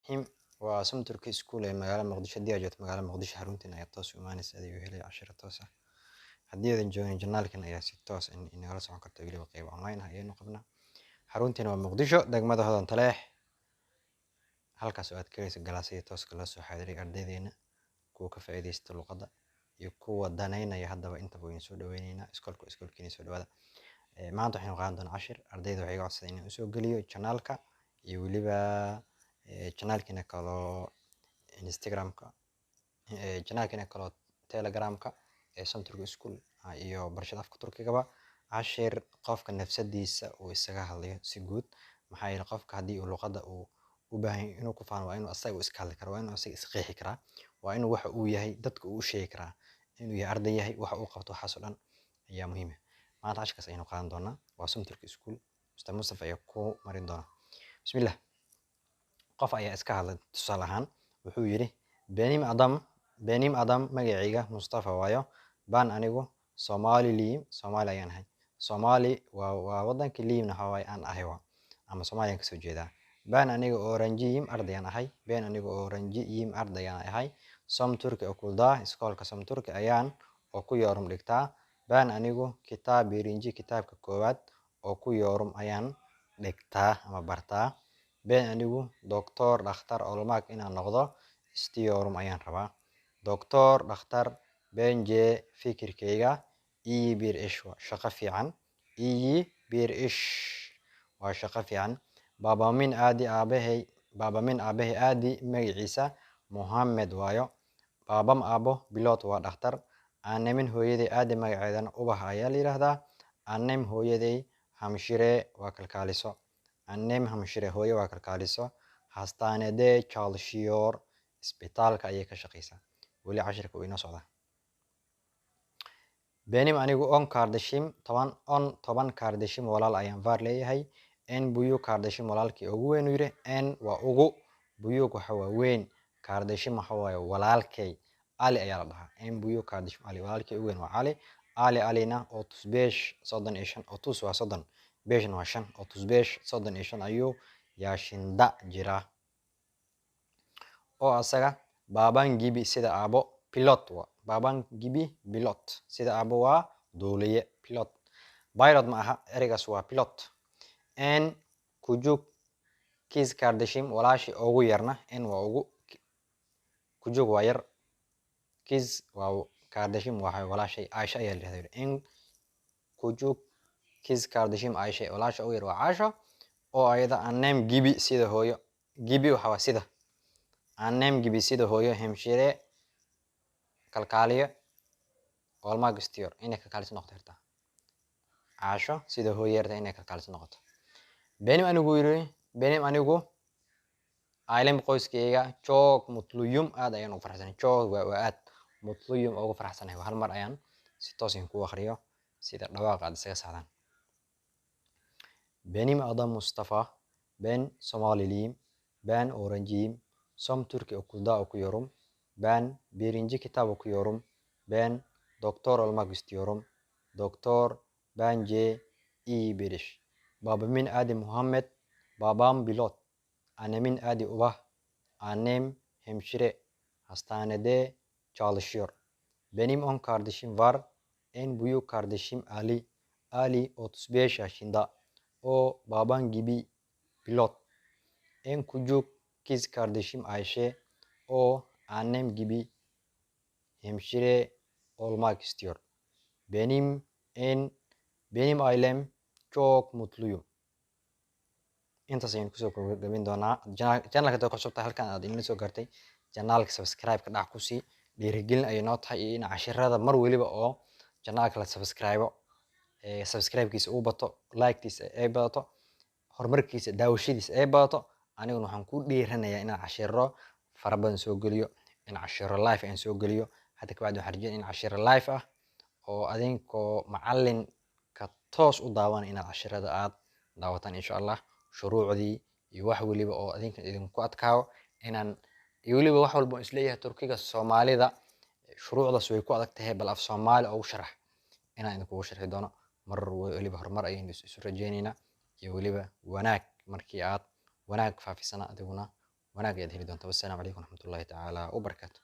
him waa Some Turkish School ee magaalada Muqdisho. Haddii aad joogto magaalada Muqdisho xaruntiin ayaad toos u imaanaysa adiga helay cashiro toos ah. Haddii aadan joogin janaalkan ayaa si toos ah inagala socon karta weliba qayb online ah ayaynu qabnaa. Xaruntiin waa Muqdisho degmada Hodan Taleex, halkaas oo aad ka helayso galaasyo tooska la soo xaadiray ardaydeena kuwa ka faa'iideysta luqadda iyo kuwa danaynaya haddaba intaba waynu soo dhaweynaynaa iskoolkiina soo dhawaada. Maanta waxaynu qaadan doonaa cashir ardayda waxay iga codsadeen inaan usoo geliyo janaalka iyo weliba janaalkiina kaloo Instagramka, janaalkiina kaloo Telegramka ee Some Turkish School iyo barashada afka Turkigaba cashir qofka nafsadiisa uu isaga hadlayo si guud. Maxaa yeelay qofka haddii uu luqadda uu u baahan yahay inuu ku faano waa inuu asaga iska hadli karaa, waa inuu asaga is qeexi karaa, waa inuu waxa uu yahay dadka uu u sheegi karaa inuu yahay arday yahay waxa uu qabto waxaas oo dhan ayaa muhiim ah. maanta cashirkaas ayaynu qaadan doonaa waa Some Turkish School. Ustaad Mustafa ayaa ku marin doona. Bismillah. Qof ayaa iska hadlay tusaale ahaan wuxuu yidhi benim adam magacayga Mustafa waayo baan anigu Somali ayaan ahay. Somali waa waddanka liimna waxa waaye aan ahay ama Soomaaliyan kasoo jeedaa. Baan aniga Oranjiyim ardayaan ahay. Been aniga Oranjiyim ardayaan ahay. Some Turki okulda iskoolka Some Turki ayaan oo ku yorum dhigtaa. Baan anigu kitaab birinji kitaabka koowaad oo ku yorum ayaan dhigtaa ama bartaa. Been anigu doctor dhakhtar olmaag inaan noqdo istiyorum ayaan rabaa. Doctor dhakhtar benje fikirkayga iyi bir ish waa shaqo fiican. Iyi bir ish waa shaqo fiican. Babamin aadi aadi magaciisa Muhammad waayo. Babam abo pilot waa dhakhtar. Aanemin hooyaday aadi magaceedana Ubax ayaa la yiraahdaa. Aanem hooyaday hamshire waa kalkaaliso. Aanem hamshire hooyo waa kalkaaliso. Hastaanede çalışıyor isbitaalka ayay ka shaqeysaa. Weli cashirka uu inoo socdaa. Benim anigu 10 kardeşim 10 kardeşim walaal ayaan var leeyahay. En büyük kardeşim walaalkii ugu weyn yiri. En waa ugu büyük waxa waa weyn. Kardeşim waxa waaye walaalkay. Ali ayaa la dhahaa. En büyük kardeşim Ali walaalkii ugu weyn waa Ali. Alina 35 35 30 waa 30 5 waa 5 35 35 ayuu yaşında jira. O asaga baban gibi sida abo pilot waa. Baban gibi pilot sida abo waa duuliye pilot. Pilot ma aha ereygaas waa pilot. En kujuk kız kardeşim walaashi ugu yarna en waa ugu kujuk waa yar kız waa kardeşim waa walaashay Aisha ayaa la yiraahdaa. En kujuk kız kardeşim Aisha walaashi ugu yar waa Aisha oo ayada annem gibi sida hooyo gibi waxa waa sida annem gibi sida hooyo hemshire kalkaaliye olmaag istiyor inay kalkaaliso noqoto hirtaa. Aisha sida hooyo yarta inay kalkaaliso noqoto. Benim anigu ailem qoyskayga çok mutluyum aad ayaan ugu faraxsanahay. Çok waa aad mutluyum ugu faraxsanahay. Hal mar ayaan si toos ah ku akhriyo sida dhawaaqa aad isaga saxdaan. Benim adım Mustafa. Ben Somaliliyim. Ben Öğrenciyim. Some Turki okulda okuyorum. Ben birinci kitap okuyorum. Ben doktor olmak istiyorum. Doktor bence iyi bir iş. Babamın adı Muhammed. Babam pilot. Annemin adı Ubah. Annem hemşire. Hastanede çalışıyor. Benim 10 kardeşim var. En büyük kardeşim Ali. Ali 35 yaşında. O baban gibi pilot. En küçük kız kardeşim Ayşe. O annem gibi hemşire olmak istiyor. Benim ailem çok mutluyum. Intaas ayaan kusoo gabagabayn doonaa. Channelka haddaad ku cusubtahay halkan aad inala soo gaartay channelka subscribe-ka dhac ku sii dhiirigelin ayay noo tahay in cashirada mar weliba oo channelka la subscribe-kiisa uu bato, like-tiisa ay badato, horumarkiisa daawashadiisa ay badato. Aniguna waxaan ku dhiiranayaa inaan cashiro fara badan soo geliyo, in cashiro live aan soo geliyo. Hadda kabacdi waxaan rajeynaya in cashiro live ah oo adinkoo macalinka toos u daawanaya inaad cashirada aad daawataan insha Allah. Shuruucdii iyo wax waliba oo idinku adkaayo inaan iyo waliba wax walba isleeyahay Turkiga Soomaalida shuruucdaas way ku adag tahay bal af Soomaali ugu sharax inaan idinku sharxi doono mar waliba horumar ayaynu isu rajeynaynaa iyo waliba wanaag markii aad wanaag faafisana adiguna wanaag ayaad heli doontaa. Wassalaamu calaykum waraxmatullaahi tacaala wabarakaatu.